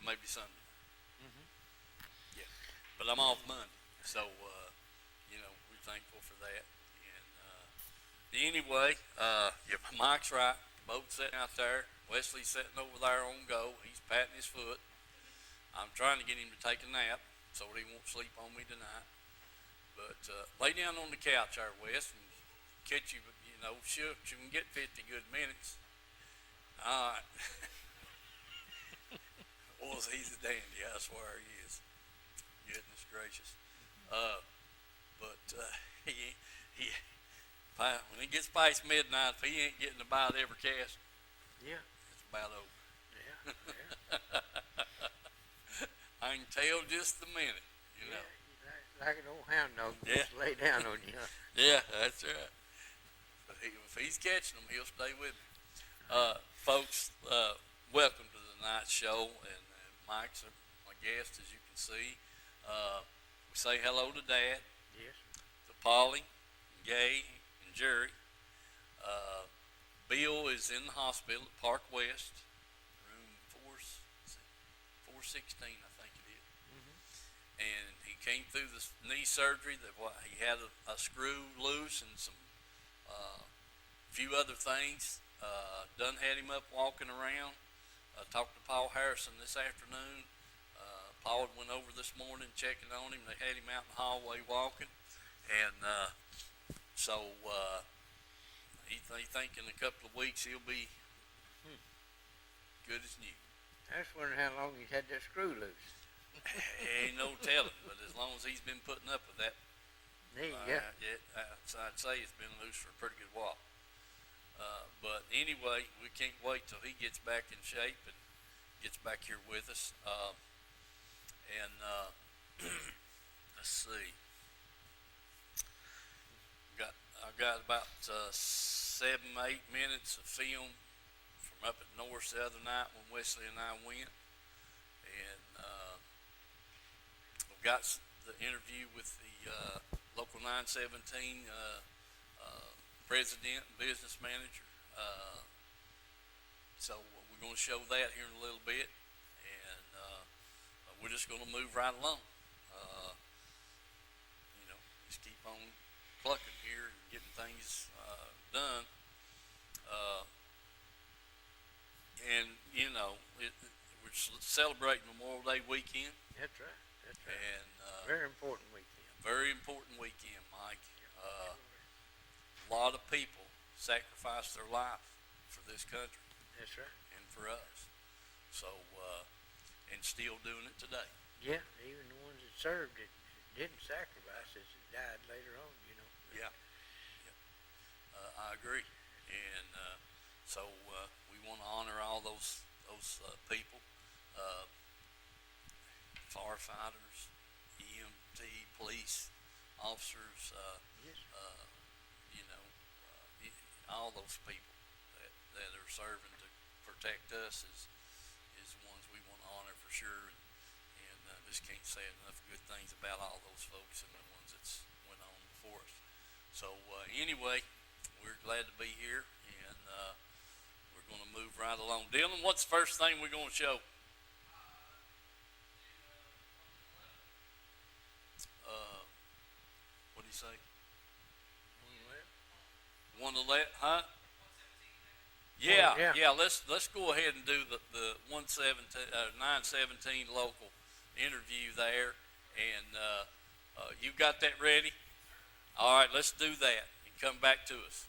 maybe Sunday. Mhm. Yeah, but I'm off Monday, so we're thankful for that. And anyway, yeah, Mike's right. The boat's sitting out there. Wesley's sitting over there on go. He's patting his foot. I'm trying to get him to take a nap so he won't sleep on me tonight. But lay down on the couch there, Wes, and catch you. Sure, you can get 50 good minutes. All right. Boys, he's a dandy. I swear he is. Goodness gracious. But he when he gets past midnight, if he ain't getting about every cast, Yeah. it's about over. Yeah. Yeah. I can tell just the minute, Yeah, like an old hound dog, Yeah. just lay down on you. Huh? Yeah, that's right. But if he's catching them, he'll stay with me. Folks, welcome to the night show, and Mike's my guest, as you can see. We say hello to Dad, Yes. to Polly, Gay, and Jerry. Bill is in the hospital at Park West, room 416, I think it is. Mhm. And he came through this knee surgery. He had a screw loose and some few other things. Done had him up walking around. Talked to Paul Harrison this afternoon. Paul went over this morning checking on him. They had him out in the hallway walking, and so they think in a couple of weeks he'll be good as new. I was wondering how long he's had that screw loose. Ain't no telling, but as long as he's been putting up with that, There you go. I'd say it's been loose for a pretty good while. But anyway, we can't wait till he gets back in shape and gets back here with us. Let's see. I got about 7-8 minutes of film from up at North the other night when Wesley and I went, and we've got the interview with the local 917 president and business manager. So we're going to show that here in a little bit, and we're just going to move right along. Just keep on plucking here and getting things done. We're celebrating Memorial Day weekend, That's right. That's right. and Very important weekend. very important weekend, Mike. A lot of people sacrificed their life for this country That's right. and for us. So, and still doing it today. Yeah, even the ones that served it didn't sacrifice it, died later on, Yeah. I agree. And so we want to honor all those people, firefighters, EMT, police officers, Yes. all those people that are serving to protect us is the ones we want to honor for sure. And just can't say enough good things about all those folks and the ones that's went on before us. So anyway, we're glad to be here, and we're going to move right along. Dylan, what's the first thing we're going to show? What do you say? 111, huh? Yeah, yeah. yeah. Let's go ahead and do the 917 local interview there, and you got that ready? All right, let's do that and come back to us.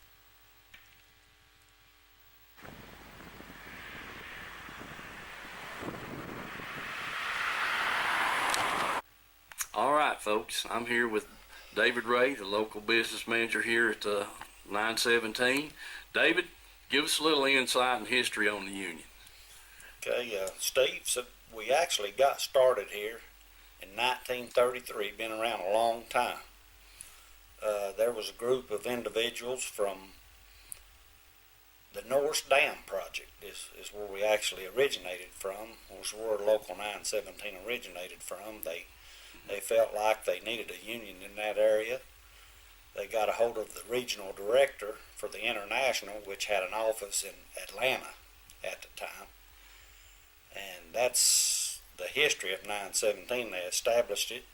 All right, folks. I'm here with David Ray, the local business manager here at 917. David, give us a little insight and history on the union. Okay, Steve, so we actually got started here in 1933, been around a long time. There was a group of individuals from the North Dam Project is where we actually originated from, was where Local 917 originated from. They felt like they needed a union in that area. They got a hold of the regional director for the International, which had an office in Atlanta at the time. And that's the history of 917. They established it.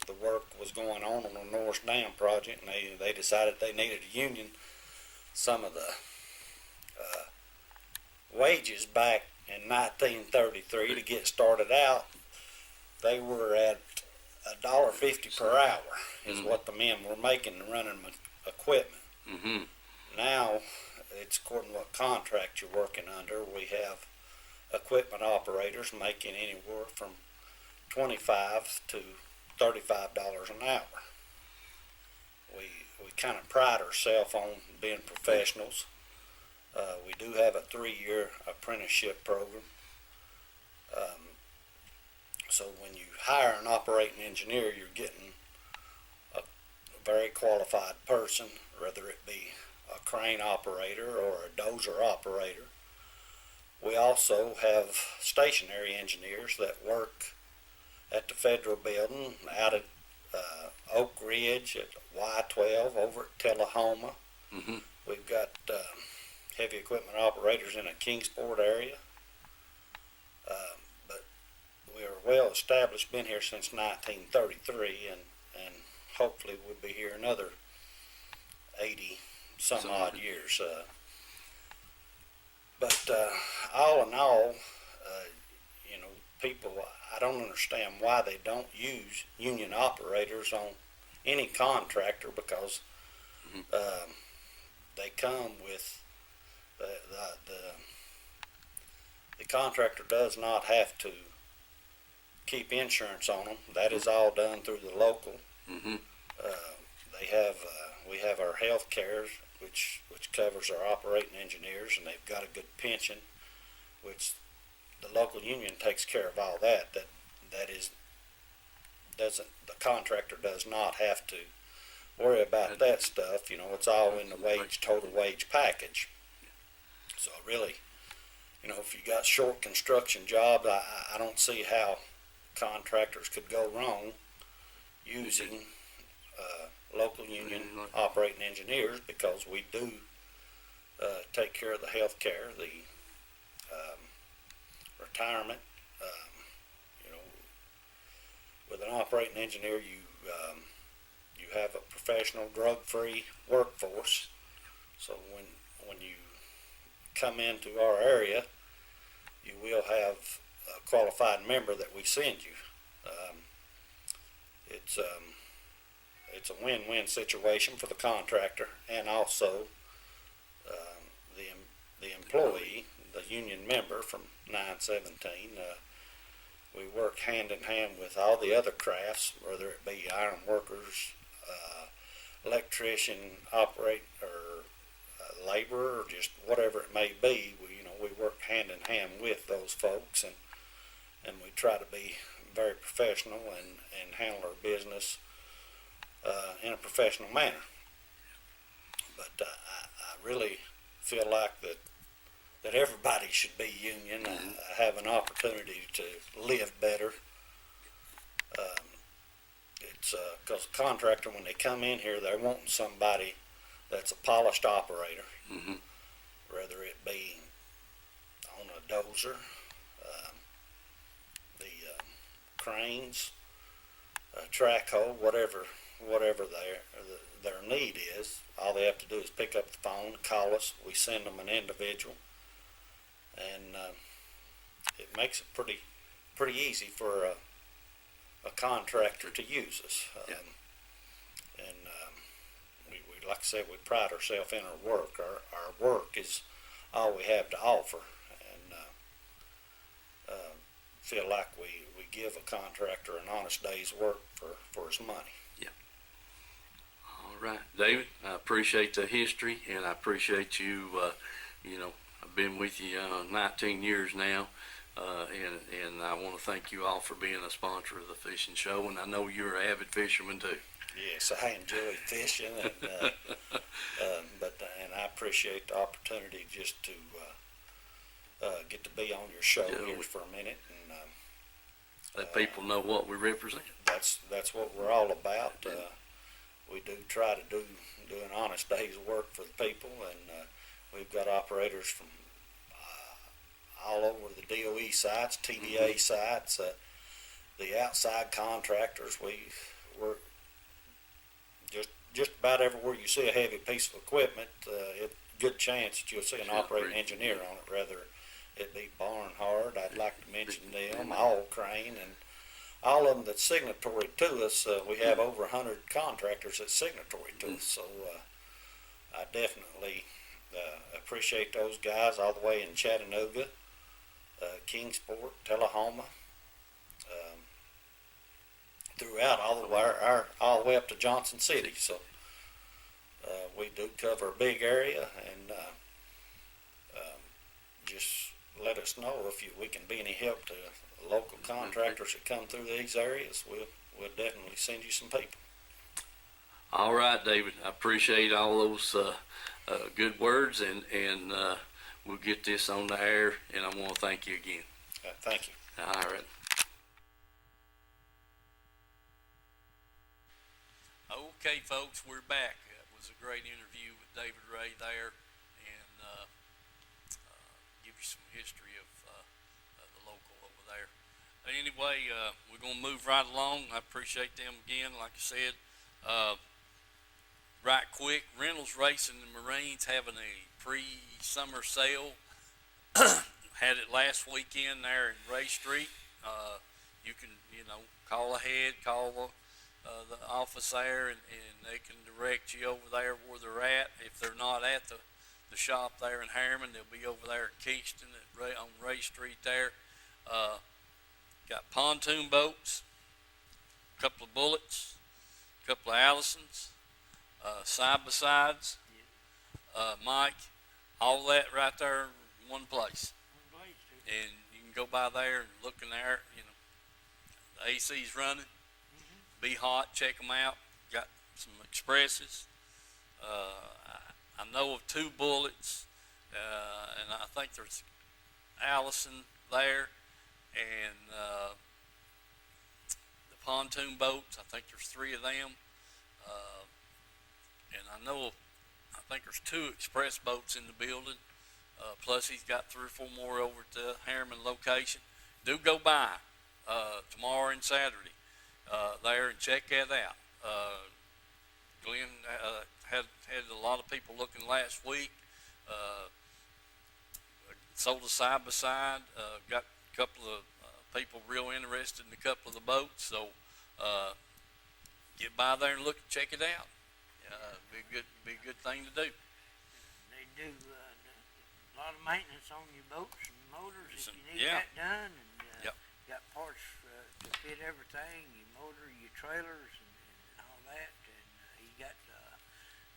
The work was going on the Norris Dam project, and they decided they needed a union. Some of the wages back in 1933 to get started out, they were at $1.50 per hour is what the men were making running equipment. Mm-hmm. Now, it's according to what contract you're working under. We have equipment operators making anywhere from $25 to $35 an hour. We kind of pride ourselves on being professionals. We do have a 3-year apprenticeship program. So when you hire an operating engineer, you're getting a very qualified person, whether it be a crane operator or a dozer operator. We also have stationary engineers that work at the federal building out at Oak Ridge, at Y12, over at Tullahoma. Mm-hmm. We've got heavy equipment operators in a Kingsport area. But we are well established, been here since 1933, and hopefully we'll be here another 80 some odd years. But all in all, people, I don't understand why they don't use union operators on any contractor, because they come with the contractor does not have to keep insurance on them. That is all done through the local. Mm-hmm. We have our health care, which covers our operating engineers, and they've got a good pension, which the local union takes care of all that. The contractor does not have to worry about that stuff. It's all in the total wage package. So really, if you got short construction jobs, I don't see how contractors could go wrong using local union operating engineers, because we do take care of the health care, the retirement. With an operating engineer, you have a professional, drug-free workforce. So when you come into our area, you will have a qualified member that we send you. It's a win-win situation for the contractor and also the employee, the union member from 917. We work hand in hand with all the other crafts, whether it be iron workers, electrician, operate, or laborer, or just whatever it may be. We work hand in hand with those folks, and we try to be very professional and handle our business in a professional manner. But I really feel like that everybody should be union, have an opportunity to live better. It's because a contractor, when they come in here, they're wanting somebody that's a polished operator, Mm-hmm. whether it be on a dozer, the cranes, track hoe, whatever their need is. All they have to do is pick up the phone, call us. We send them an individual, and it makes it pretty easy for a contractor to use us. We, like I said, we pride ourselves in our work. Our work is all we have to offer, and feel like we give a contractor an honest day's work for his money. All right, David, I appreciate the history, and I appreciate you. I've been with you 19 years now, and I want to thank you all for being a sponsor of the fishing show, and I know you're an avid fisherman too. Yes, I enjoy fishing, and I appreciate the opportunity just to get to be on your show here for a minute, and let people know what we represent. That's what we're all about. We do try to do an honest day's work for the people, and we've got operators from all over the DOE sites, TDA sites, the outside contractors. We're just about everywhere you see a heavy piece of equipment, good chance that you'll see an operating engineer on it, whether it be Barnhart. I'd like to mention them, All Crane, and all of them that's signatory to us. We have over 100 contractors that's signatory to us, so I definitely appreciate those guys all the way in Chattanooga, Kingsport, Tullahoma, throughout all the way up to Johnson City. So we do cover a big area, and just let us know if we can be any help to local contractors that come through these areas. We'll definitely send you some people. All right, David. I appreciate all those good words, and we'll get this on the air, and I want to thank you again. Thank you. All right. Okay, folks, we're back. It was a great interview with David Ray there, and give you some history of the local over there. Anyway, we're going to move right along. I appreciate them again, like I said. Right quick, Reynolds Racing and Marines having a pre-summer sale. Had it last weekend there in Ray Street. You can, call ahead, call the office there, and they can direct you over there where they're at. If they're not at the shop there in Harriman, they'll be over there at Kingston on Ray Street there. Got pontoon boats, a couple of Bullets, a couple of Allisons, side-by-sides, Mike, all that right there in one place. And you can go by there and look in there, the AC's running, be hot, check them out. Got some Expresses. I know of 2 Bullets, and I think there's Allison there, and the pontoon boats, I think there's 3 of them, and I think there's 2 Express boats in the building, plus he's got 3 or 4 more over at the Harriman location. Do go by tomorrow and Saturday there and check that out. Glenn had a lot of people looking last week. Sold a side-by-side. Got a couple of people real interested in a couple of the boats. So get by there and look, check it out. Be a good thing to do. They do a lot of maintenance on your boats and motors if you need Yeah. that done, and Yep. got parts to fit everything, your motor, your trailers, and all that, and he got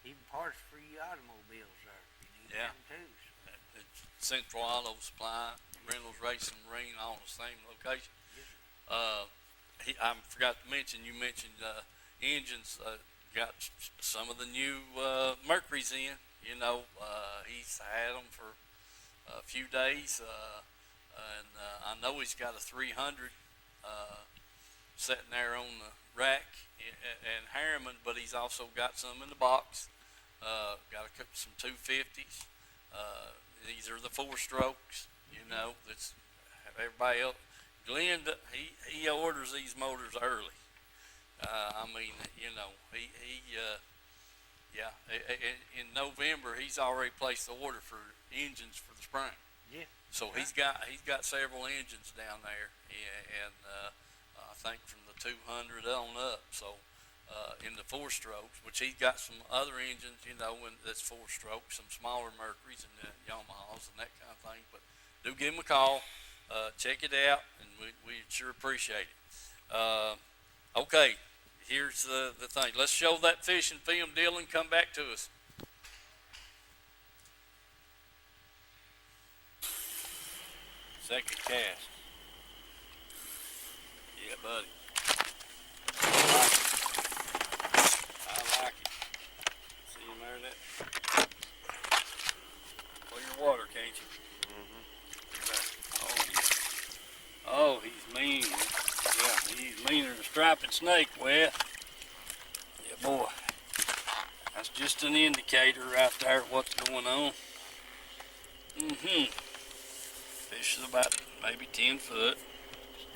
even parts for your automobiles there if you need Yeah. them too. So. It's Central Auto Supply, Reynolds Racing Marine, all in the same location. Yes, I forgot to mention, you mentioned engines. Got some of the new Mercury's in. He's had them for a few days, and I know he's got a 300 sitting there on the rack in Harriman, but he's also got some in the box. Got some 250s. These are the 4-strokes. That's everybody else. Glenn, he orders these motors early. In November he's already placed the order for engines for the spring. yeah. So he's got several engines down there, and I think from the 200 on up. So in the 4-strokes, which he's got some other engines, that's 4-strokes, some smaller Mercuries and Yamahas and that kind of thing. But do give him a call, check it out, and we sure appreciate it. Okay, here's the thing. Let's show that fishing film, Dylan. Come back to us. Second cast. Yeah, buddy. I like it. See him there, that? Pull your water, can't you? Oh, he's mean. Yeah, he's meaner than a striped snake, Wes. Yeah, boy. That's just an indicator right there of what's going on. Fish is about maybe 10 foot,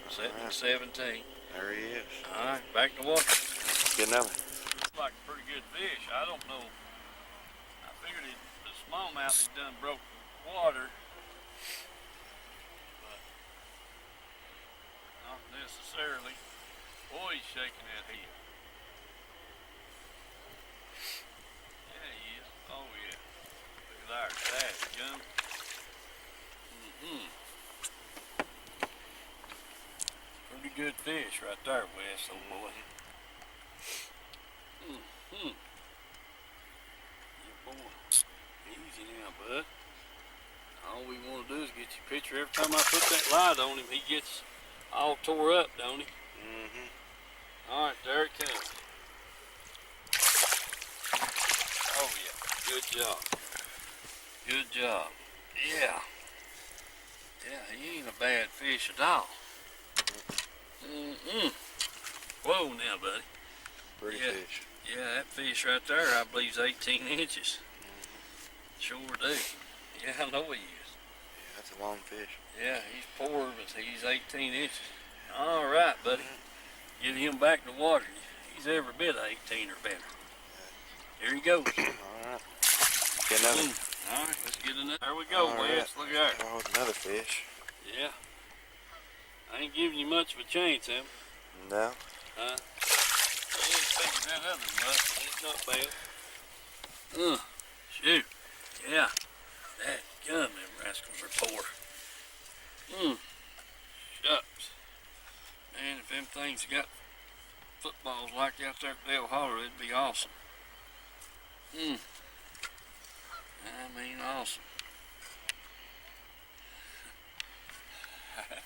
sitting at 17. There he is. All right, back to water. Get another. Looks like a pretty good fish. I don't know. I figured the smallmouth had done broke the water, but not necessarily. Boy, he's shaking that head. Yeah, he is. Oh, yeah. Look at that. That's gum. Pretty good fish right there, Wes, old boy. Yeah, boy. Easy now, bud. All we want to do is get you a picture. Every time I put that light on him, he gets all tore up, don't he? All right, there it comes. Oh, yeah. Good job. Good job. Yeah. Yeah, he ain't a bad fish at all. Whoa now, buddy. Pretty Yeah. fish. Yeah, that fish right there, I believe, is 18 inches. Sure do. Yeah, I know he is. Yeah, that's a long fish. Yeah, he's poor, but he's 18 inches. All right, buddy. Get him back to water. He's every bit of 18 or better. Here he goes. All right. Get another. All right, let's get another. There we go, All Wes. right. Look at that. Oh, another fish. Yeah. I ain't giving you much of a chance, am No. I? Huh? I ain't picking that other much. It's not bad. Shoot. Yeah. That gum, them rascals are poor. Shucks. Man, if them things got footballs like out there at Dale Holler, it'd be awesome. I mean, awesome.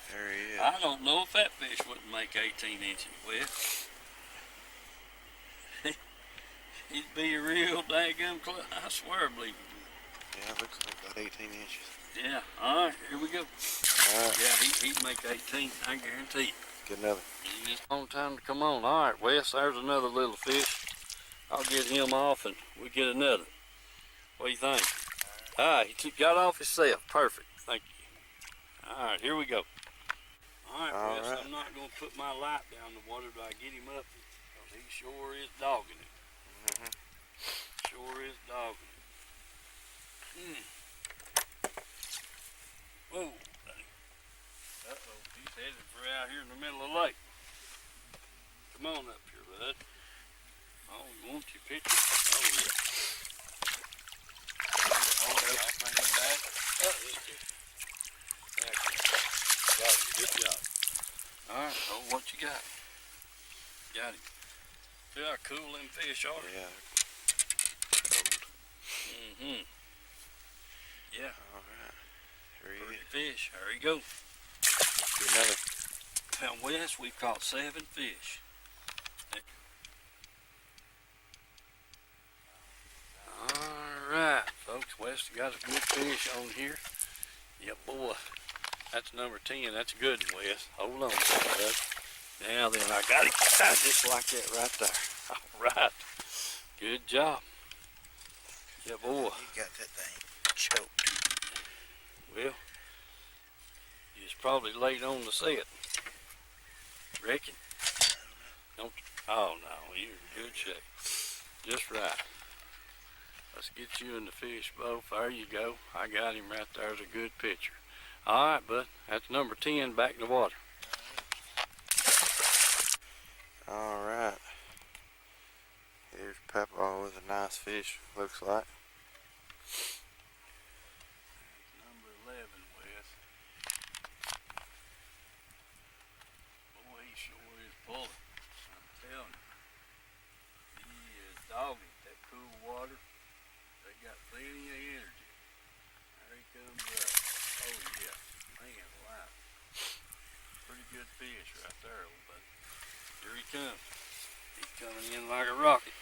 There he is. I don't know if that fish wouldn't make 18 inches, Wes. He'd be a real daggum close. I swear I believe he would. Yeah, it looks like about 18 inches. Yeah, all right, here we go. All right. Yeah, he'd make 18, I guarantee it. Get another. It's on time to come on. All right, Wes, there's another little fish. I'll get him off and we'll get another. What do you think? All right, he got off himself. Perfect. Thank you. All right, here we go. All right, All Wes, right. I'm not going to put my light down the water till I get him up because he sure is dogging it. Sure is dogging it. Whoa, buddy. Uh-oh, he's headed for out here in the middle of the lake. Come on up here, bud. Oh, you want your picture? Oh, yeah. Hold up, bring him back. Oh, got him. Good job. All right, oh, what you got? Got him. See how cool them fish are? Yeah. Yeah. All right. Here he Pretty is. fish. There you go. Get another. Now, Wes, we've caught 7 fish. Alright, folks, Wes got a good fish on here. Yeah, boy. That's number 10. That's a good one, Wes. Hold on, bud. Now then, I got it just like that right there. Alright. Good job. Yeah, boy. You got that thing choked. Well, it's probably late on the set. Reckon? Don't. Oh no, you're in good shape. Just right. Let's get you in the fish boat. There you go. I got him right there. There's a good picture. All right, bud. That's number 10 back in the water. All right. Here's Papa with a nice fish, looks like. Number 11, Wes. Boy, he sure is pulling. I'm telling you. He is dogging that cool water. They got plenty of energy. There he comes up. Oh, yeah. Man, wow. Pretty good fish right there, old buddy. Here he comes. He's coming in like a rocket.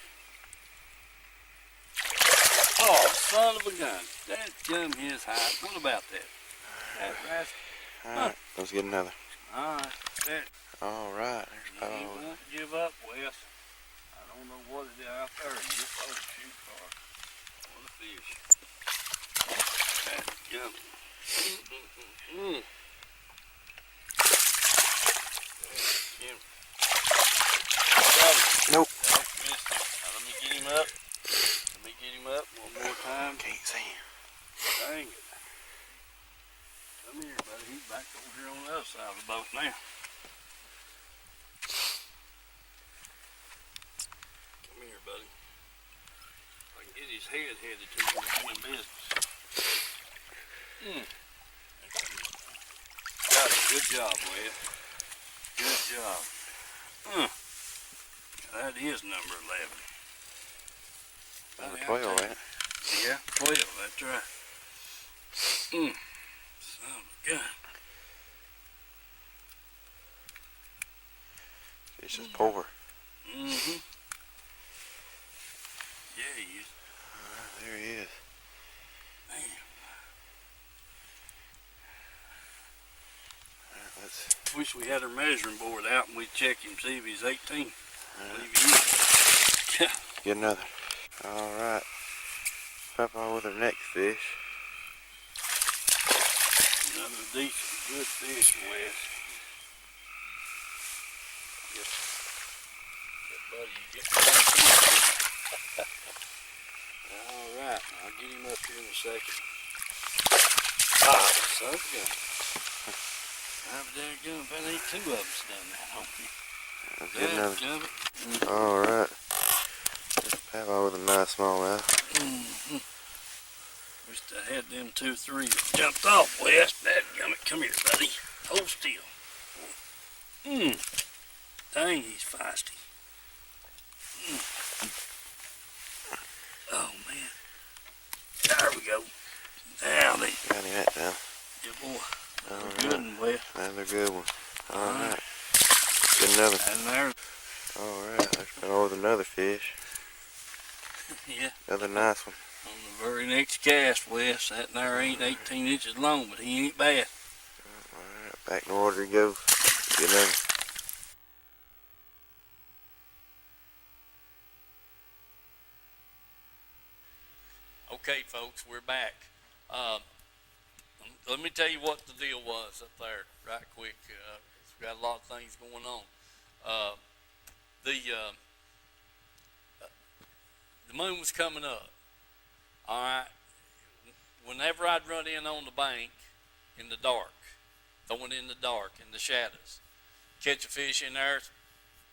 Oh, son of a gun. That gum his height. What about that? That rascal. Alright, let's get another. Alright, that. Alright, there's He Papa. won't give up, Wes. I don't know what it is out there. Just oh shoot car. What a fish. That's gummy. Nope. Nope, missed him. Now, let me get him up. Let me get him up one more time. Can't see him. Dang it. Come here, buddy. He's back over here on the other side of the boat now. Come here, buddy. If I can get his head headed to him in business. Got it. Good job, Wes. Good job. That is number 11. Number Buddy, 12, I'll tell ain't it? you. Yeah, 12, that's right. Son of a gun. Fish is poor. Mm-hmm. Yeah, he is. There he is. Man. Alright, let's. Wish we had our measuring board out and we'd check him, see if he's 18. Alright. Believe he is. Yeah. Get another. Alright. Papa with our next fish. Another decent, good fish, Wes. Yep. Yeah, buddy, you get one. Alright, I'll get him up here in a second. Son of a gun. I'm daggone if that ain't 2 of us done that on me. Let's get another. Dadgummit. Alright. Papa with a nice smallmouth. Mm-hmm. Wish I had them 2, 3 that jumped off, Wes. Dadgummit, come here, buddy. Hold still. Dang, he's feisty. Oh, man. There we go. Now they. Got him that down. Yeah, boy. Alright. Good one, Wes. Another good one. Alright. Get another. And there. Alright, let's go with another fish. Yeah. Another nice one. On the very next cast, Wes. That there ain't 18 inches long, but he ain't bad. Alright, back in the water he goes. Get another. Okay, folks, we're back. Let me tell you what the deal was up there, right quick. We've got a lot of things going on. The moon was coming up. All right. Whenever I'd run in on the bank in the dark, throwing in the dark in the shadows, catch a fish in there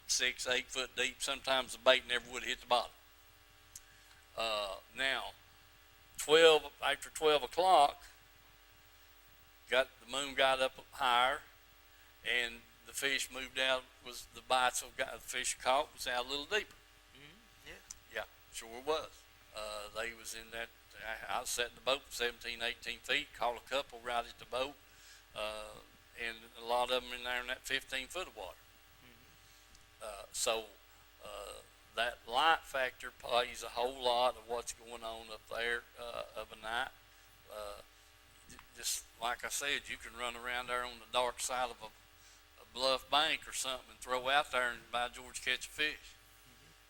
6, 8 foot deep. Sometimes the bait never would hit the bottom. Now, after 12 o'clock, the moon got up higher, and the fish moved out. Was the bites of the fish caught was out a little deeper. Yeah, sure was. They was in that. I was setting the boat 17, 18 feet. Caught a couple right at the boat, and a lot of them in there in that 15 foot of water. So that light factor plays a whole lot of what's going on up there of a night. Just like I said, you can run around there on the dark side of a bluff bank or something and throw out there and by George catch a fish.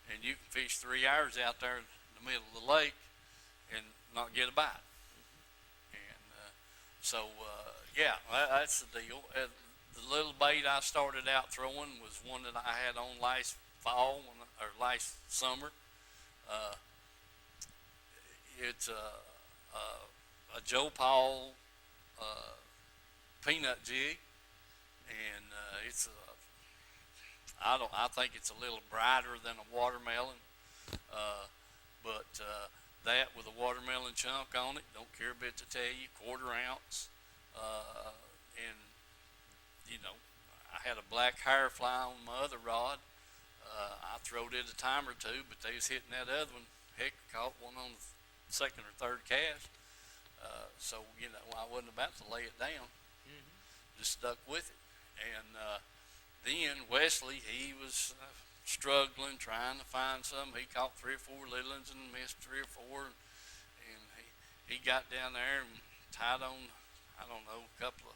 And you can fish 3 hours out there in the middle of the lake and not get a bite. And yeah, that's the deal. The little bait I started out throwing was one that I had on last fall or last summer. It's a Joe Paul peanut jig, and I think it's a little brighter than a watermelon, but that with a watermelon chunk on it, don't care a bit to tell you, 1/4 ounce, and you know, I had a black hair fly on my other rod. I throwed it a time or two, but they was hitting that other one. Heck, caught one on the 2nd or 3rd cast. So, you know, I wasn't about to lay it down. Just stuck with it. And then Wesley, he was struggling, trying to find some. He caught 3 or 4 little ones and missed 3 or 4. And he got down there and tied on, I don't know, a couple of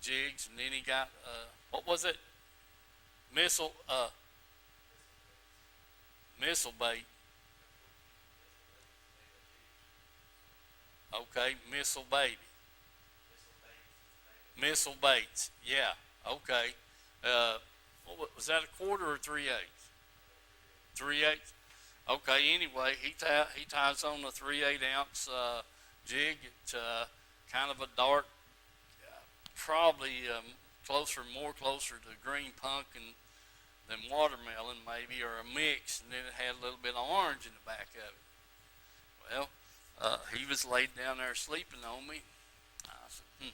jigs. And then he got, what was it? Missile bait. Okay, Missile Baby. Missile baits. Yeah. Okay. Was that a quarter or 3/8? 3/8. Okay. Anyway, he ties on a 3/8 ounce jig. It's kind of a dark, probably more closer to green pumpkin than watermelon, maybe, or a mix, and then it had a little bit of orange in the back of it. Well, he was laid down there sleeping on me. I said,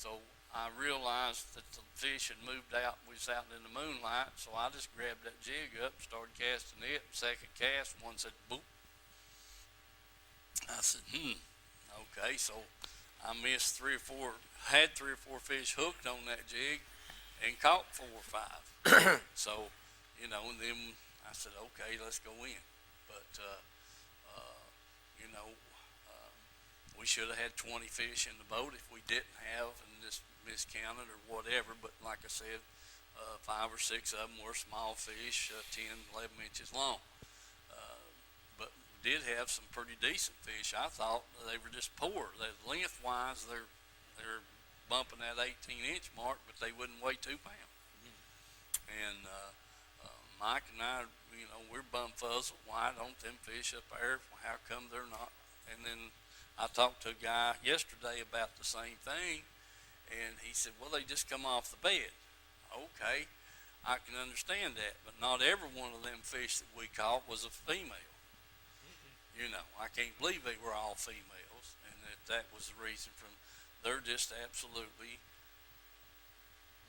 So I realized that the fish had moved out. We was out in the moonlight, so I just grabbed that jig up, started casting it. Second cast, one said, boop. I said, okay. So I missed had three or four fish hooked on that jig and caught 4 or 5. So, and then I said, okay, let's go in. But, we should have had 20 fish in the boat if we didn't have, and just miscounted or whatever. But like I said, 5 or 6 of them were small fish, 10, 11 inches long. But we did have some pretty decent fish. I thought they were just poor. Lengthwise, they're bumping that 18-inch mark, but they wouldn't weigh 2 pounds. And Mike and I, we're bumfuzzled. Why don't them fish up there? How come they're not? And then I talked to a guy yesterday about the same thing, and he said, well, they just come off the bed. Okay, I can understand that, but not every one of them fish that we caught was a female. I can't believe they were all females, and that was the reason they're just absolutely,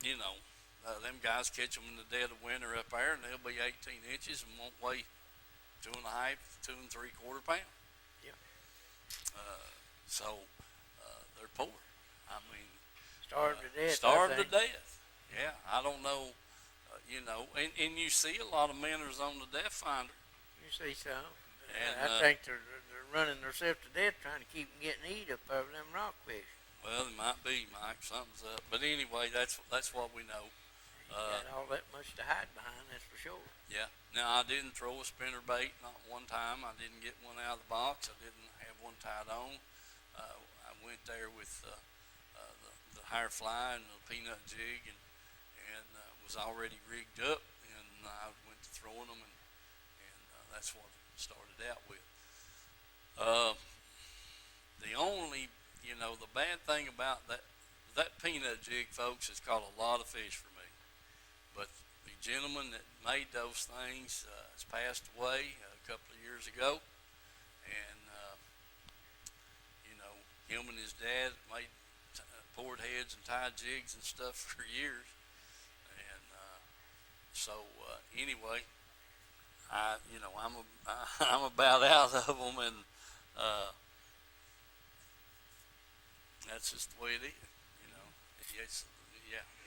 them guys catch them in the dead of winter up there, and they'll be 18 inches and won't weigh 2.5, 2 3/4 pounds. They're poor. I mean, Starved to death. Starved to death. Yeah, I don't know. And you see a lot of minnows on the depth finder. You see some. And, I think they're running themselves to death trying to keep them getting eat up over them rockfish. Well, it might be, Mike. Something's up. But anyway, that's what we know. You got all that much to hide behind, that's for sure. Yeah. Now, I didn't throw a spinner bait, not one time. I didn't get one out of the box. I didn't have one tied on. I went there with the higher fly and the peanut jig and was already rigged up, and I went to throwing them, and that's what it started out with. The only, the bad thing about that peanut jig, folks, has caught a lot of fish for me. But the gentleman that made those things has passed away a couple of years ago, and him and his dad made poured heads and tied jigs and stuff for years, and anyway, I'm about out of them, and that's just the way it is.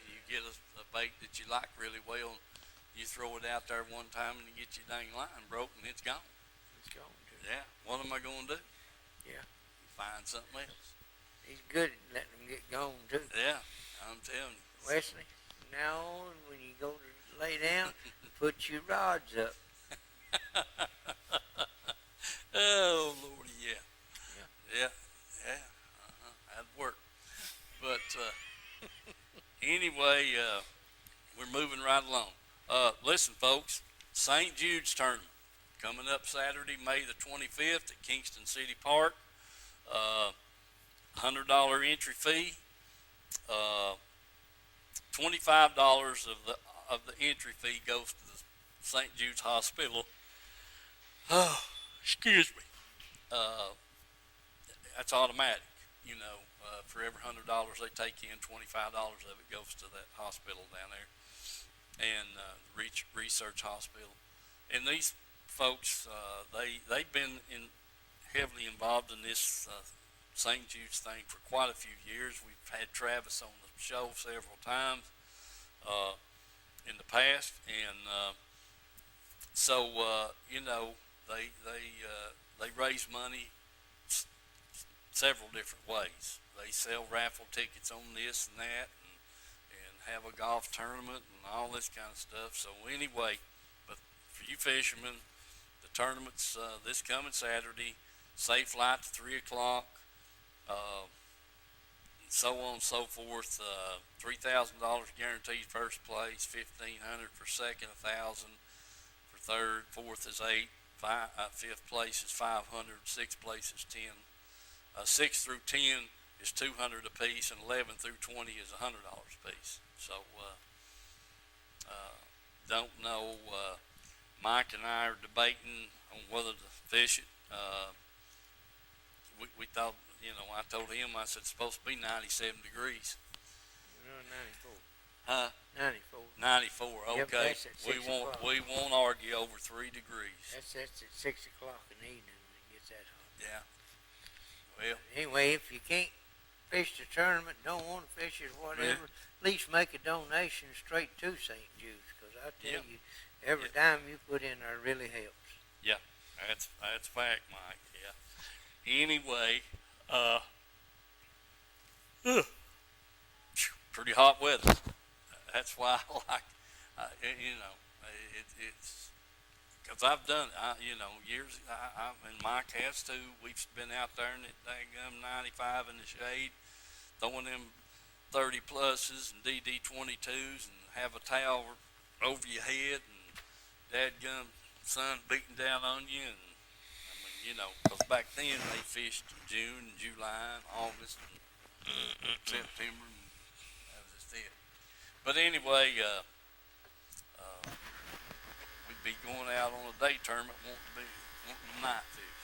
You get a bait that you like really well, you throw it out there one time, and you get your dang line broke, and it's gone. It's gone too. Yeah. What am I going to do? Yeah. Find something else. He's good at letting them get gone too. Yeah, I'm telling you. Wesley, from now on, when you go to lay down, put your rods up. Oh, Lordy, yeah. That'd work. But anyway, we're moving right along. Listen, folks, St. Jude's tournament coming up Saturday, May the 25th at Kingston City Park. $100 entry fee. $25 of the entry fee goes to the St. Jude's Hospital. Oh, excuse me. That's automatic. For every $100 they take in, $25 of it goes to that hospital down there, and research hospital. And these folks, they've been heavily involved in this St. Jude's thing for quite a few years. We've had Travis on the show several times in the past, and they raise money several different ways. They sell raffle tickets on this and that, and have a golf tournament and all this kind of stuff. So anyway, but for you fishermen, the tournament's this coming Saturday. Safe light to 3 o'clock. so on and so forth. $3,000 guaranteed first place, $1,500 for second, $1,000 for third, fourth is $8, fifth place is $500, sixth place is $10. 6 through 10 is $200 a piece, and 11 through 20 is $100 a piece. So don't know. Mike and I are debating on whether to fish it. We thought, I told him, I said it's supposed to be 97 degrees. No, 94. Huh? 94. 94. Yep, Okay. that's at 6 o'clock. We won't argue over 3 degrees. That's at 6 o'clock in the evening when it gets that hot. Yeah. Well, Anyway, if you can't fish the tournament, don't want to fish it, whatever, at least make a donation straight to St. Jude's, because I tell you, every dime you put in there really helps. yeah, that's fact, Mike. Yeah. Anyway, pretty hot weather. That's why I like, it's because I've done it. Years. And Mike has too. We've been out there in that daggum 95 in the shade, throwing them 30 pluses and DD 22s, and have a towel over your head, and dadgum sun beating down on you, and because back then they fished in June and July and August and September, and that was just it. But anyway, we'd be going out on a day tournament, wanting night fish,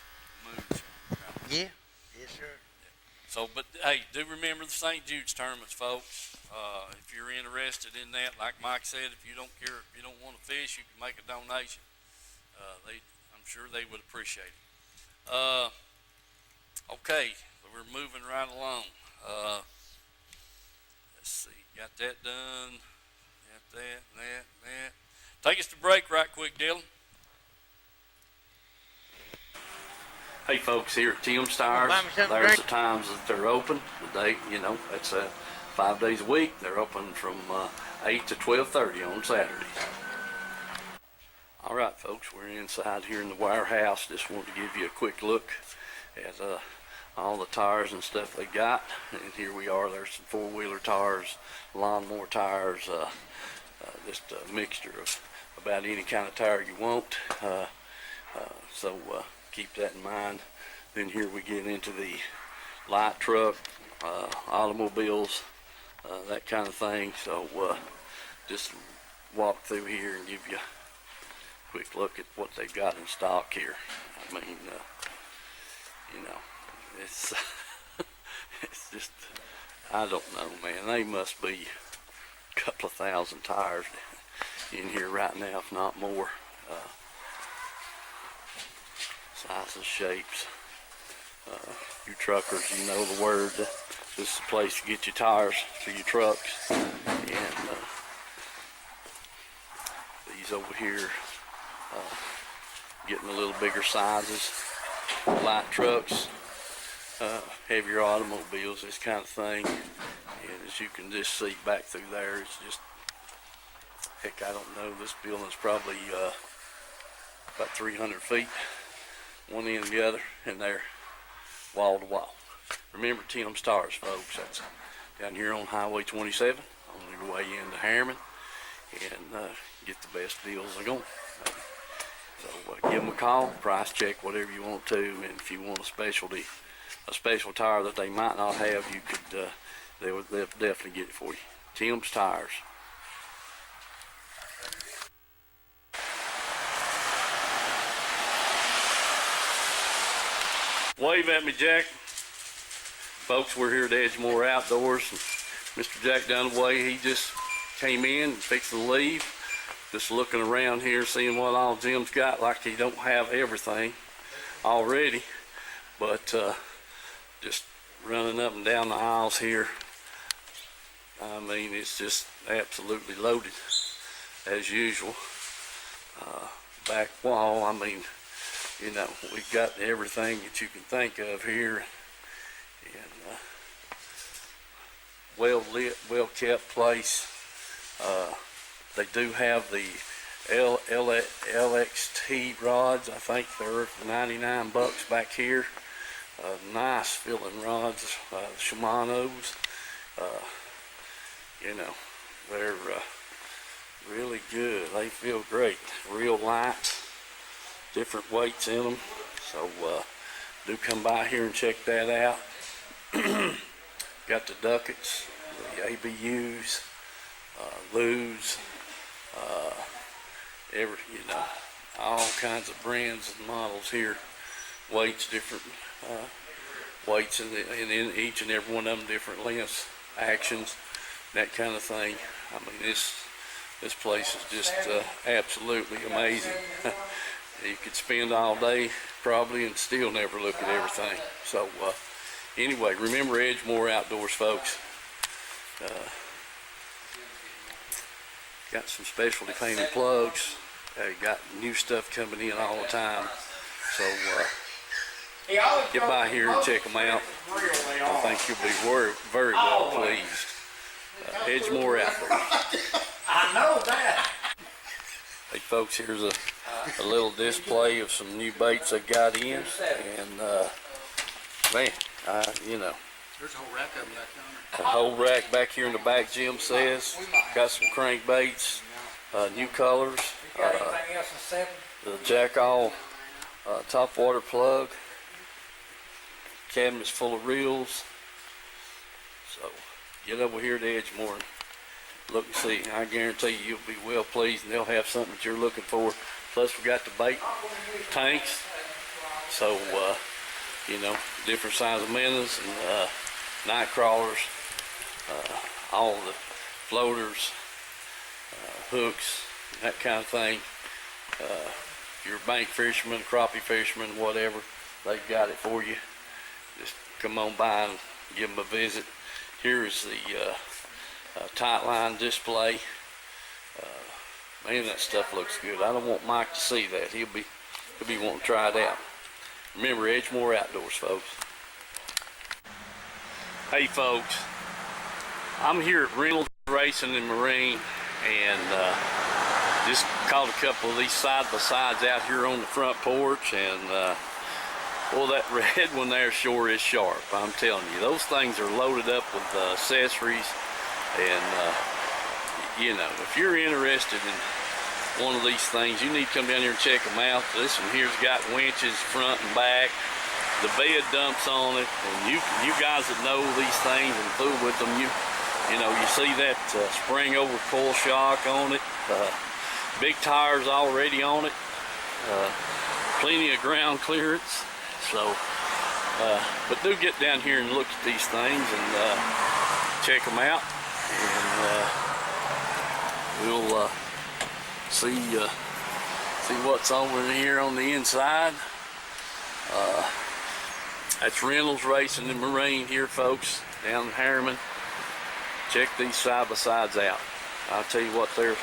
moonshine. Yeah, yes, sir. So, but hey, do remember the St. Jude's tournaments, folks. If you're interested in that, like Mike said, if you don't care, if you don't want to fish, you can make a donation. I'm sure they would appreciate it. Okay, so we're moving right along. Let's see, got that done. Got that. Take us to break right quick, Dylan. Hey folks, here at Tim's Tires, Buy me something to there's drink. the times that they're open. The day, that's 5 days a week. They're open from 8 to 12:30 on Saturdays. All right, folks, we're inside here in the warehouse. Just wanted to give you a quick look at all the tires and stuff they got. And here we are. There's some four-wheeler tires, lawnmower tires, just a mixture of about any kind of tire you want. So keep that in mind. Then here we get into the light truck, automobiles, that kind of thing. So just walk through here and give you a quick look at what they've got in stock here. I mean, it's it's just, I don't know, man. They must be a couple of thousand tires in here right now, if not more. Sizes, shapes. You truckers, you know the word. This is the place to get your tires for your trucks. And these over here, getting a little bigger sizes. Light trucks, heavier automobiles, this kind of thing. And as you can just see back through there, it's just, heck, I don't know, this building's probably about 300 feet, one end and the other, and they're wall to wall. Remember Tim's Tires, folks. That's down here on Highway 27 on your way into Harriman, and get the best deals they're going. So give them a call, price check, whatever you want to, and if you want a special tire that they might not have, you could, they'll definitely get it for you. Tim's Tires. Wave at me, Jack. Folks, we're here at Edgemore Outdoors, and Mr. Jack Dunaway, he just came in and fixed to leave. Just looking around here, seeing what all Jim's got, like he don't have everything already, but just running up and down the aisles here. I mean, it's just absolutely loaded as usual. Back wall, I mean, we've got everything that you can think of here, and well lit, well kept place. They do have the LXT rods. I think they're $99 back here. Nice filling rods, Shimano's. You know, they're really good. They feel great. Real light, different weights in them. So do come by here and check that out. Got the ducats, the ABUs, Lus, all kinds of brands and models here. Weights, different weights in each and every one of them, different lengths, actions, that kind of thing. I mean, this place is just absolutely amazing. You could spend all day probably and still never look at everything. So anyway, remember Edgemore Outdoors, folks. Got some specialty painted plugs. Got new stuff coming in all the time. So get by here and check them out. I think you'll be very well pleased. Edgemore Outdoors. I know that. Hey folks, here's a little display of some new baits they got in, and man, you know, There's a whole rack of them back yonder. a whole rack back here in the back, Jim says. Got some crankbaits, new colors, the jackall top water plug, cabinets full of reels. So get over here to Edgemore and look and see. I guarantee you, you'll be well pleased, and they'll have something that you're looking for. Plus, we got the bait tanks, so you know, different size of minnows and night crawlers, all the floaters, hooks, that kind of thing. If you're a bank fisherman, crappie fisherman, whatever, they've got it for you. Just come on by and give them a visit. Here is the tight line display. Man, that stuff looks good. I don't want Mike to see that. He'll be wanting to try it out. Remember, Edgemore Outdoors, folks. Hey, folks. I'm here at Reynolds Racing and Marine, and just caught a couple of these side-by-sides out here on the front porch, and well, that red one there sure is sharp. I'm telling you, those things are loaded up with accessories, and you know, if you're interested in one of these things, you need to come down here and check them out. This one here's got winches front and back. The bed dumps on it, and you guys that know these things and fool with them, you know, you see that spring over coil shock on it, big tires already on it, plenty of ground clearance. So, but do get down here and look at these things and check them out, and we'll see what's over here on the inside. That's Reynolds Racing and Marine here, folks, down in Harriman. Check these side-by-sides out. I'll tell you what, they're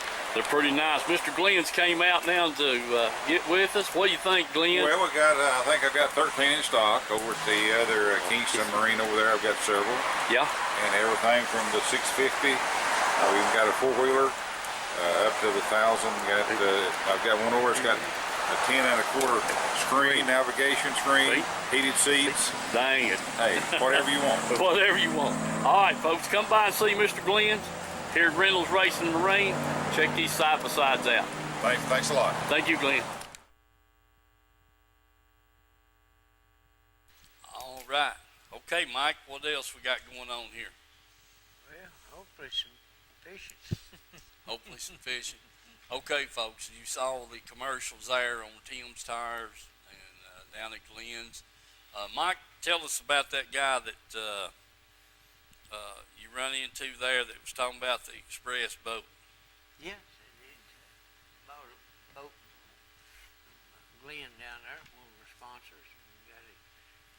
pretty nice. Mr. Glenn's came out now to get with us. What do you think, Glenn? Well, we got, I think I've got 13 in stock. Over at the other Kingston Marine over there, I've got several. Yeah. And everything from the 650, we even got a four-wheeler up to the 1,000. I've got one over, it's got a 10.25 screen, navigation screen, heated seats. Dang it. Hey, whatever you want. Whatever you want. All right, folks, come by and see Mr. Glenn here at Reynolds Racing and Marine. Check these side-by-sides out. Thanks a lot. Thank you, Glenn. All right. Okay, Mike, what else we got going on here? Well, hopefully some fishing. Hopefully some fishing. Okay, folks, you saw the commercials there on Tim's Tires and down at Glenn's. Mike, tell us about that guy that you run into there that was talking about the express boat. Yes, I did. Bought a boat from Glenn down there, one of our sponsors, and got a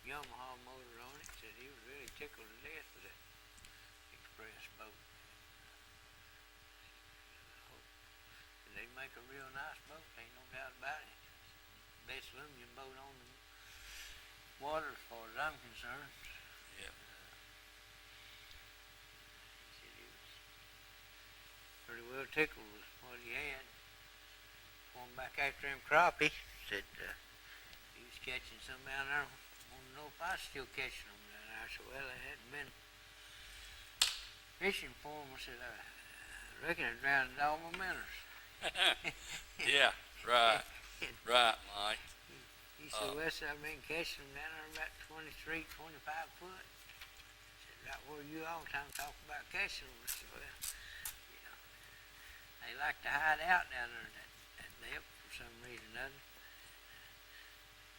Yamaha motor on it. Said he was really tickled to death with that express boat. They make a real nice boat, ain't no doubt about it. Best aluminum boat on the water as far as I'm concerned. Yeah. He said he was pretty well tickled with what he had. Going back after him crappie, said he was catching some down there. Wanted to know if I was still catching them down there. I said, well, they hadn't been fishing for him. I said, I reckon I drowned all my minnows. Yeah, right, right, Mike. He said, Wes, I've been catching them down there about 23, 25 foot. I said, right where you all the time talk about catching them. I said, well, you know, they like to hide out down there at depth for some reason or another.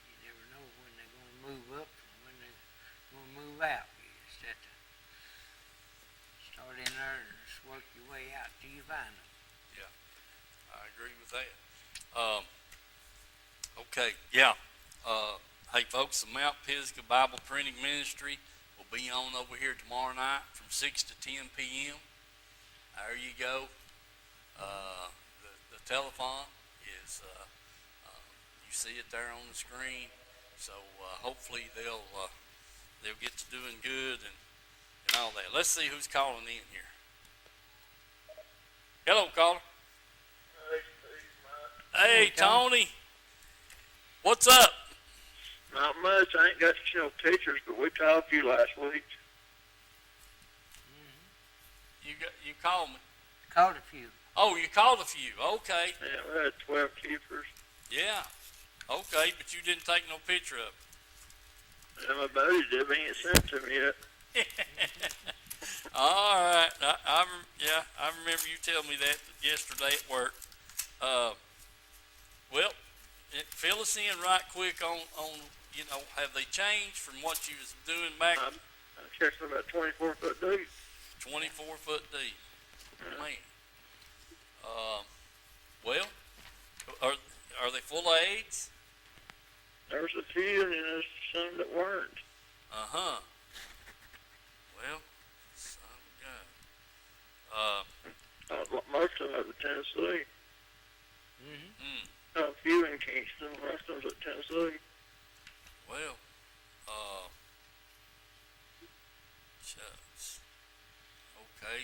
You never know when they're going to move up and when they're going to move out. You just have to start in there and just work your way out till you find them. I agree with that. Okay, yeah. Hey folks, the Mount Pisgah Bible Printing Ministry will be on over here tomorrow night from 6 to 10 p.m. There you go. The telephone is, you see it there on the screen. So hopefully they'll get to doing good and all that. Let's see who's calling in here. Hello, caller. Hey, Tony. What's up? Not much. I ain't got to show pictures, but we talked to you last week. You called me. Caught a few. Oh, you called a few. Okay. Yeah, we had 12 keepers. Yeah. Okay, but you didn't take no picture of it. And my buddy did, but he ain't sent to me yet. All right. I remember you telling me that yesterday at work. Well, fill us in right quick on have they changed from what you was doing back? I'm catching about 24 foot deep. 24 foot deep. Man. Well, are they full of eggs? There's a few, and then there's some that weren't. Uh-huh. Well, son of God. Most of them are at Tennessee. Mm-hmm. A few in Kingston, most of them's at Tennessee. Well, shucks. Okay.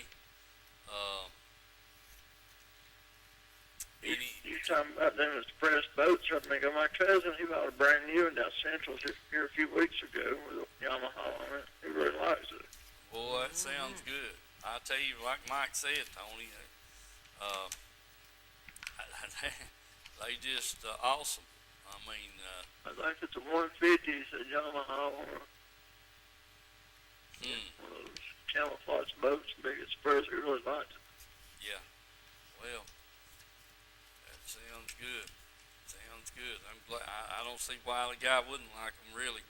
You talking about them express boats? I think of my cousin, he bought a brand new one down Central here a few weeks ago with a Yamaha on it. He really likes it. Boy, that sounds good. I tell you, like Mike said, Tony, they just awesome. I mean, I think it's a 150, he said Yamaha on it. One of those camouflage boats, big express, he really likes it. Yeah. Well, that sounds good. Sounds good. I'm glad. I don't see why the guy wouldn't like them, really.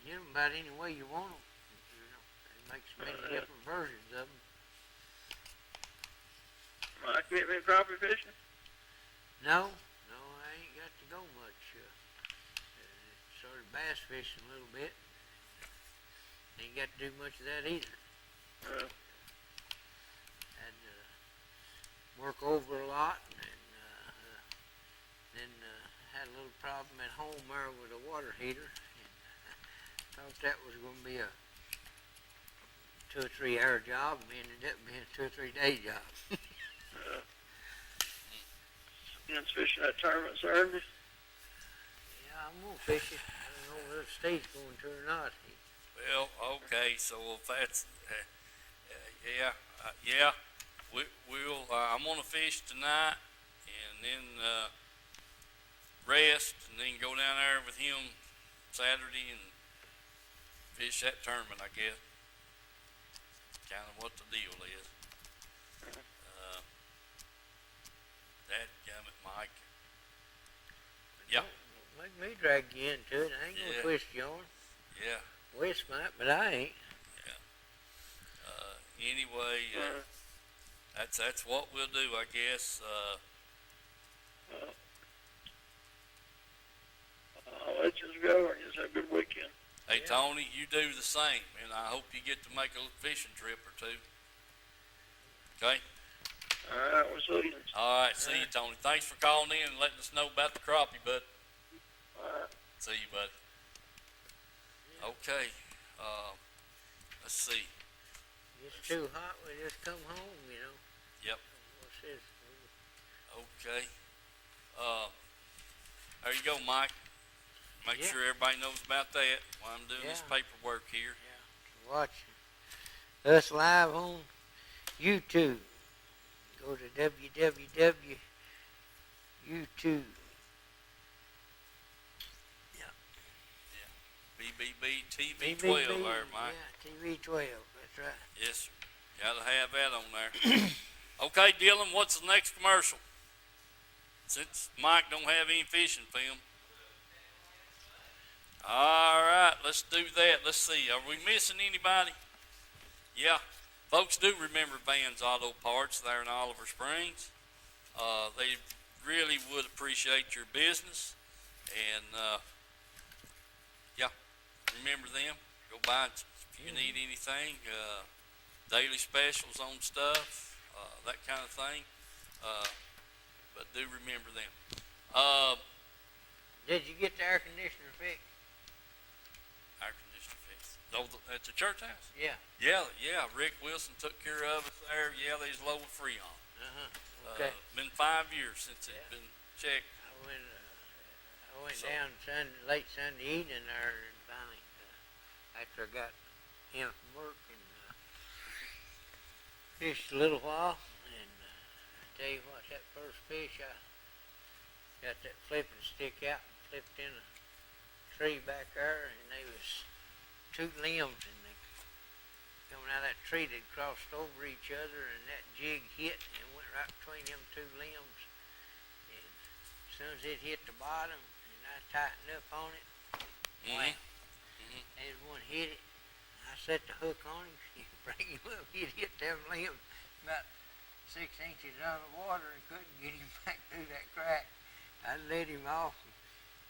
Get them about any way you want them. You know, they make so many different versions of them. Mike, you been crappie fishing? No, I ain't got to go much. Started bass fishing a little bit. Ain't got to do much of that either. Had to work over a lot, and then had a little problem at home there with a water heater. And thought that was going to be a 2 or 3 hour job, and ended up being a 2 or 3 day job. You been fishing that tournament Saturday? Yeah, I'm gonna fish it. I don't know whether Steve's going to or not. Well, okay. So if that's, we'll. I'm gonna fish tonight, and then rest, and then go down there with him Saturday and fish that tournament. I guess. Kind of what the deal is. That gummit, Mike. Yeah. Make me drag you into it. I ain't gonna twist you on. Yeah. Wes might, but I ain't. Anyway, that's what we'll do, I guess. I'll let you go and just have a good weekend. Hey, Tony, you do the same, and I hope you get to make a fishing trip or two. Okay? All right, we'll see you. All right, see you, Tony. Thanks for calling in and letting us know about the crappie, bud. All right. See you, buddy. Okay. Let's see. It's too hot. We just come home, you know. Yep. What's this? Okay. There you go, Mike. Make sure everybody knows about that while I'm doing this paperwork here. Yeah. Watch. us live on YouTube. Go to www.youtube. BBB TV 12 there, Mike. Yeah, TV 12. That's right. Yes, sir. Gotta have that on there. Okay, Dylan, what's the next commercial? Since Mike don't have any fishing film. All right, let's do that. Let's see. Are we missing anybody? Yeah. Folks do remember Van's Auto Parts there in Oliver Springs. They really would appreciate your business. And, yeah, remember them. Go by if you need anything. Daily specials on stuff, that kind of thing. But do remember them. Did you get the air conditioner fixed? Air conditioner fix. Oh, at the church house? Yeah. Yeah. Rick Wilson took care of us there. Yeah, they's low with Freon. Okay. Been 5 years since it's been checked. I went down late Sunday evening there, and finally, after I got in from work and fished a little while, and I tell you what, that first fish, I got that flipping stick out and flipped in a tree back there, and they was two limbs, and they coming out of that tree, they'd crossed over each other, and that jig hit and went right between them two limbs. And as soon as it hit the bottom, and I tightened up on it, wham, and one hit it. I set the hook on him, bring him up, he'd hit them limbs about 6 inches out of the water and couldn't get him back through that crack. I let him off.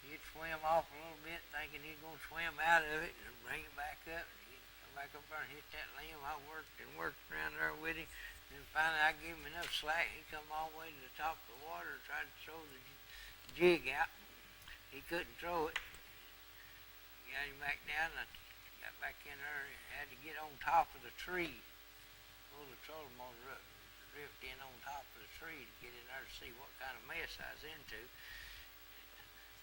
He'd swim off a little bit, thinking he'd gonna swim out of it and bring it back up. And he'd come back up there and hit that limb. I worked and worked around there with him. Then finally I gave him enough slack. He come all the way to the top of the water and tried to throw the jig out. He couldn't throw it. Got him back down, and I got back in there and had to get on top of the tree. Pull the trolling motor up, drift in on top of the tree to get in there to see what kind of mess I was into.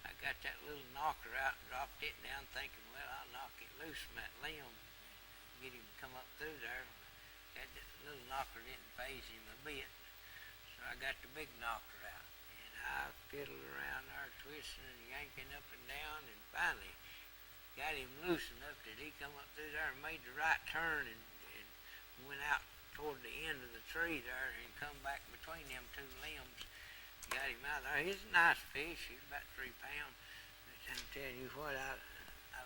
I got that little knocker out and dropped it down, thinking, well, I'll knock it loose from that limb and get him to come up through there. That little knocker didn't faze him a bit, so I got the big knocker out. And I fiddled around there, twisting and yanking up and down, and finally got him loose enough that he come up through there and made the right turn and went out toward the end of the tree there and come back between them two limbs. Got him out there. He's a nice fish. He's about 3 pounds. But I'm telling you what, I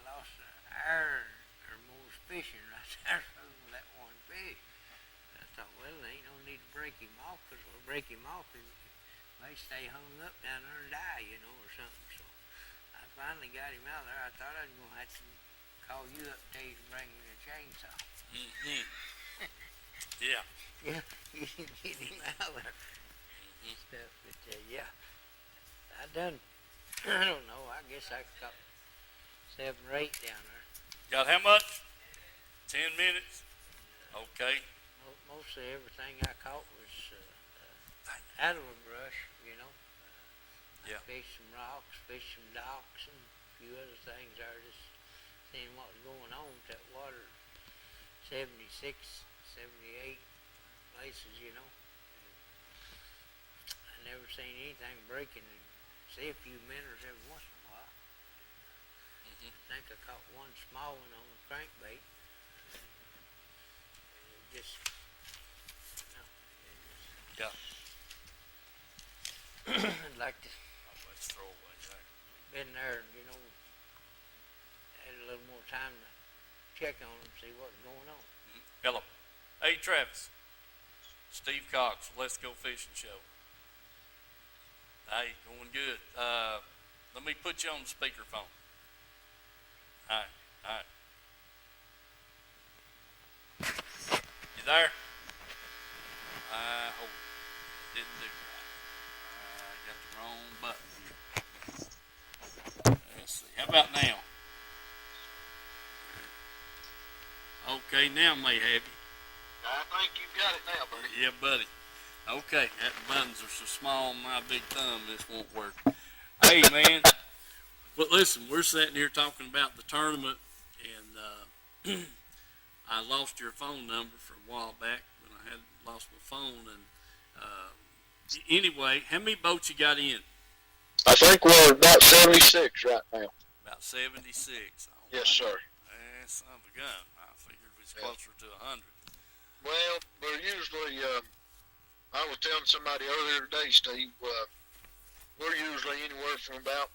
lost an hour or more fishing right there with that one fish. I thought, well, there ain't no need to break him off, because if we break him off, he may stay hung up down there and die, or something. So I finally got him out there. I thought I was going to have to call you up till you can bring me a chainsaw. Yeah. Yeah, you can get him out there. Stuff, but yeah, I don't know, I guess I caught 7 or 8 down there. Got how much? 10 minutes? Okay. Mostly everything I caught was out of the brush, Yeah. I fished some rocks, fished some docks, and a few other things there, just seeing what was going on with that water. 76, 78 places, never seen anything breaking, and see a few minnows every once in a while. I think I caught one small one on a crankbait. And it just, Yeah. I'd like to Let's throw away there. been there, had a little more time to check on them, see what's going on. Hello. Hey, Travis. Steve Cox, Let's Go Fishing Show. Hey, going good. Let me put you on the speakerphone. All right. You there? Hold it. Didn't do that. I got the wrong button. Let's see. How about now? Okay, now I may have you. I think you got it now, buddy. Yeah, buddy. Okay, that buttons are so small on my big thumb, this won't work. Hey, man. But listen, we're sitting here talking about the tournament, and I lost your phone number for a while back when I had lost my phone. And anyway, how many boats you got in? I think we're about 76 right now. About 76. All Yes, right. sir. Son of a gun. I figured it was Yeah. closer to 100. Well, we're usually, I was telling somebody earlier today, Steve, we're usually anywhere from about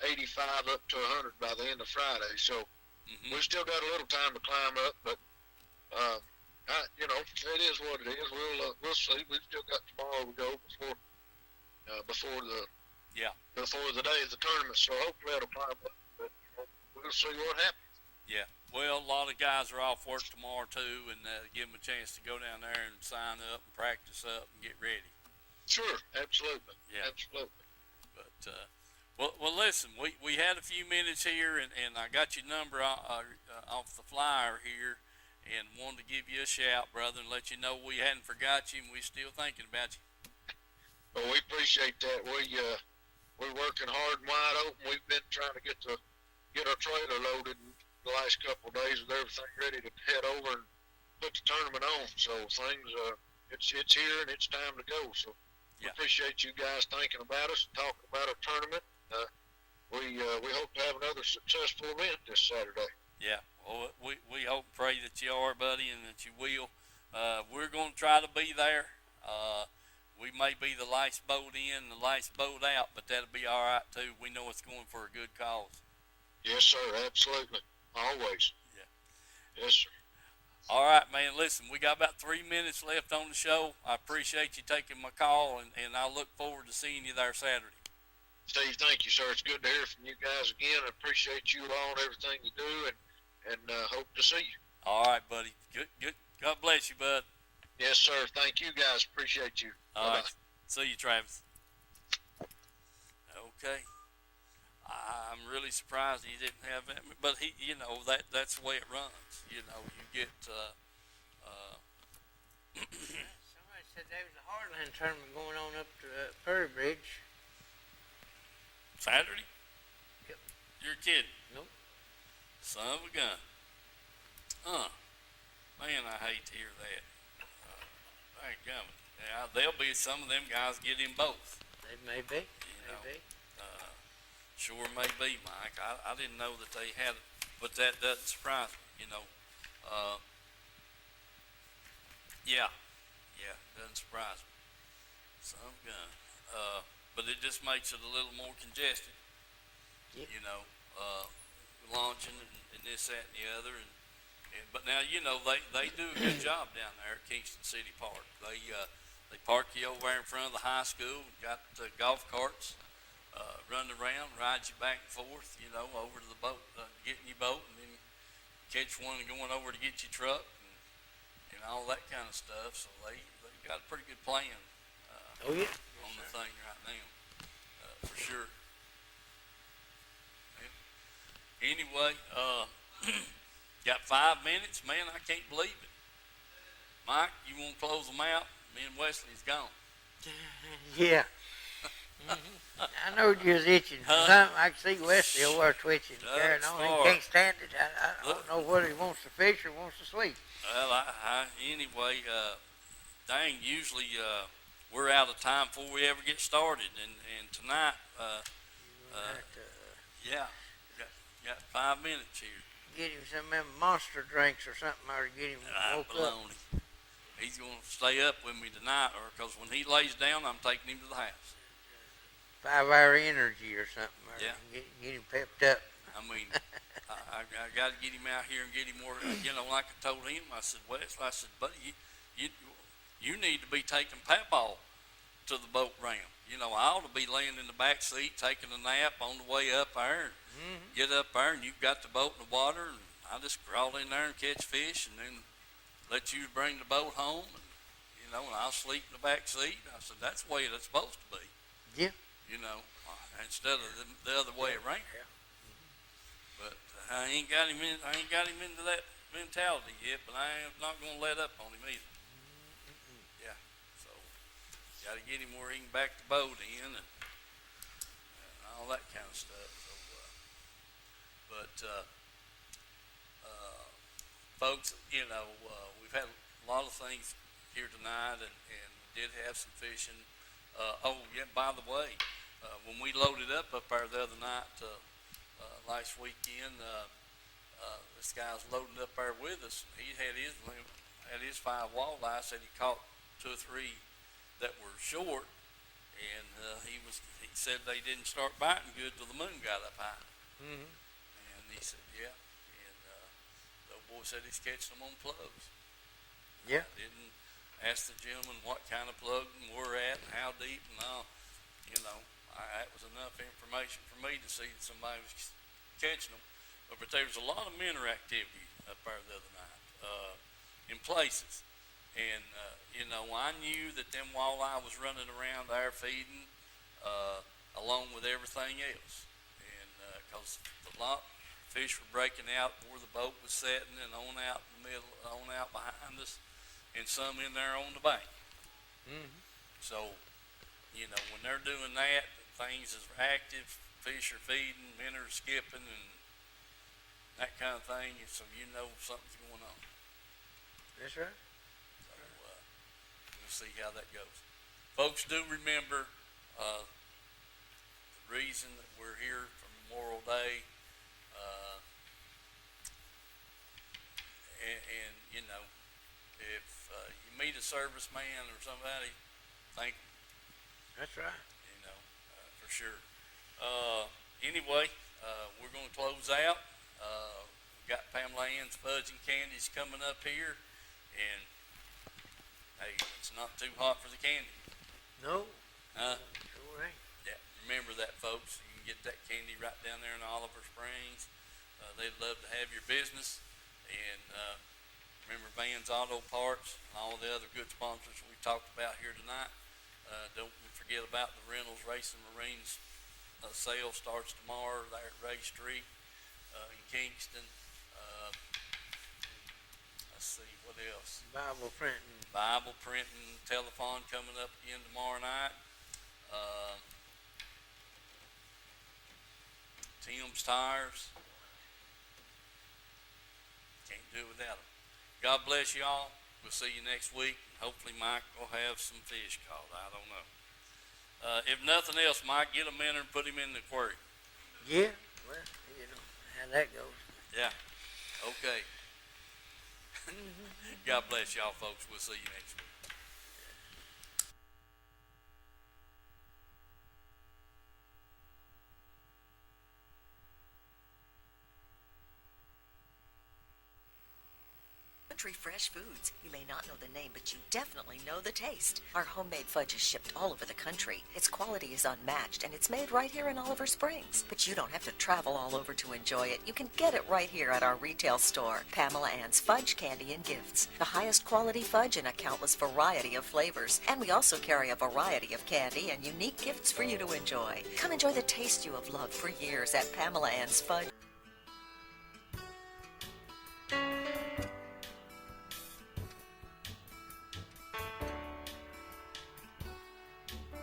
85 up to 100 by the end of Friday. So Mm-hmm. we still got a little time to climb up, but, it is what it is. We'll see. We've still got tomorrow to go before the day of the tournament. So hopefully it'll climb up, but we'll see what happens. Yeah. Well, a lot of guys are off work tomorrow too, and give them a chance to go down there and sign up and practice up and get ready. Sure, absolutely. Yeah. Absolutely. But well, listen, we had a few minutes here, and I got your number off the flyer here, and wanted to give you a shout, brother, and let you know we hadn't forgot you, and we're still thinking about you. Well, we appreciate that. We're working hard and wide open. We've been trying to get our trailer loaded the last couple of days with everything ready to head over and put the tournament on. So things, it's here and it's time to go. So we Yeah. appreciate you guys thinking about us, talking about our tournament. We hope to have another successful event this Saturday. Yeah, well, we hope and pray that you are, buddy, and that you will. We're going to try to be there. We may be the last boat in, the last boat out, but that'll be all right, too. We know it's going for a good cause. Yes, sir. Absolutely. Always. Yeah. Yes, sir. All right, man, listen, we got about 3 minutes left on the show. I appreciate you taking my call, and I look forward to seeing you there Saturday. Steve, thank you, sir. It's good to hear from you guys again. I appreciate you all and everything you do, and hope to see you. All right, buddy. Good. God bless you, bud. Yes, sir. Thank you, guys. Appreciate you. All Bye-bye. right. See you, Travis. Okay. I'm really surprised he didn't have that, but that's the way it runs. You get Somebody said there was a Heartland tournament going on up to Prairie Bridge. Saturday. Yep. You're kidding. Nope. Son of a gun. Man, I hate to hear that. Thank God. Yeah, there'll be some of them guys get in both. They may be. Maybe. Sure may be, Mike. I didn't know that they had it, but that doesn't surprise me, Yeah, doesn't surprise me. Son of a gun. But it just makes it a little more congested. Yep. Launching and this, that, and the other, but now they do a good job down there at Kingston City Park. They park you over there in front of the high school, got golf carts, running around, ride you back and forth, over to the boat, getting your boat, and then catch one and going over to get your truck and all that kind of stuff. So they got a pretty good plan Oh, yeah. on the thing right now, for sure. Anyway, got 5 minutes, man. I can't believe it. Mike, you want to close them out? Me and Wesley's gone. Yeah. I know you was itching for something. I can see Wesley over there twitching, carrying on. He can't stand it. I don't know whether he wants to fish or wants to sleep. Well, anyway, dang, usually we're out of time before we ever get started. And tonight, got 5 minutes here. Get him some of them monster drinks or something, or get him woke up. Baloney. He's going to stay up with me tonight, because when he lays down, I'm taking him to the house. 5-hour energy or something, or Yeah. get him pepped up. I mean, I got to get him out here and get him more. Like I told him, I said, Wes, buddy, you need to be taking Papaw to the boat ramp. I ought to be laying in the back seat taking a nap on the way up there. And get up there, and you've got the boat in the water, and I just crawl in there and catch fish, and then let you bring the boat home, and I'll sleep in the back seat. I said, that's the way it's supposed to be. Yeah. Instead of the other way around. Yeah. But I ain't got him into that mentality yet, but I am not going to let up on him either. Yeah. So got to get him where he can back the boat in and all that kind of stuff. So, folks, we've had a lot of things here tonight, and we did have some fishing. Oh, yeah, by the way, when we loaded up there the other night, last weekend, this guy was loading up there with us. He had his 5 walleye. Said he caught 2 or 3 that were short, and he said they didn't start biting good till the moon got up high. Mm-hmm. And he said, yeah. And the old boy said he's catching them on plugs. Yeah. I didn't ask the gentleman what kind of plug and where at and how deep and all. That was enough information for me to see that somebody was catching them. But there was a lot of minnow activity up there the other night in places. And, I knew that them walleye was running around there feeding along with everything else. And because a lot of fish were breaking out where the boat was setting and on out in the middle, on out behind us, and some in there on the bank. Mm-hmm. So, when they're doing that, things is active, fish are feeding, men are skipping, and that kind of thing, so something's going on. That's right. So, we'll see how that goes. Folks, do remember the reason that we're here for Memorial Day, and if you meet a serviceman or somebody, thank them. That's right. For sure. Anyway, we're going to close out. We've got Pamela Ann's fudge and candies coming up here, and hey, it's not too hot for the candy. No. Huh? Sure ain't. Yeah, remember that, folks. You can get that candy right down there in Oliver Springs. They'd love to have your business. And remember Vans Auto Parts and all the other good sponsors we talked about here tonight. Don't forget about the Reynolds Racing Marines sale starts tomorrow there at Ray Street in Kingston. Let's see, what else? Bible printing. Bible printing, telethon coming up again tomorrow night. Tim's Tires. Can't do it without them. God bless y'all. We'll see you next week. Hopefully Mike will have some fish caught. I don't know. If nothing else, Mike, get him in there and put him in the aquarium. Yeah. Well, how that goes. Yeah. Okay. God bless y'all, folks. We'll see you next week. Country Fresh Foods. You may not know the name, but you definitely know the taste. Our homemade fudge is shipped all over the country. Its quality is unmatched, and it's made right here in Oliver Springs. But you don't have to travel all over to enjoy it. You can get it right here at our retail store, Pamela Ann's Fudge, Candy, and Gifts. The highest quality fudge in a countless variety of flavors. And we also carry a variety of candy and unique gifts for you to enjoy. Come enjoy the taste you have loved for years at Pamela Ann's Fudge.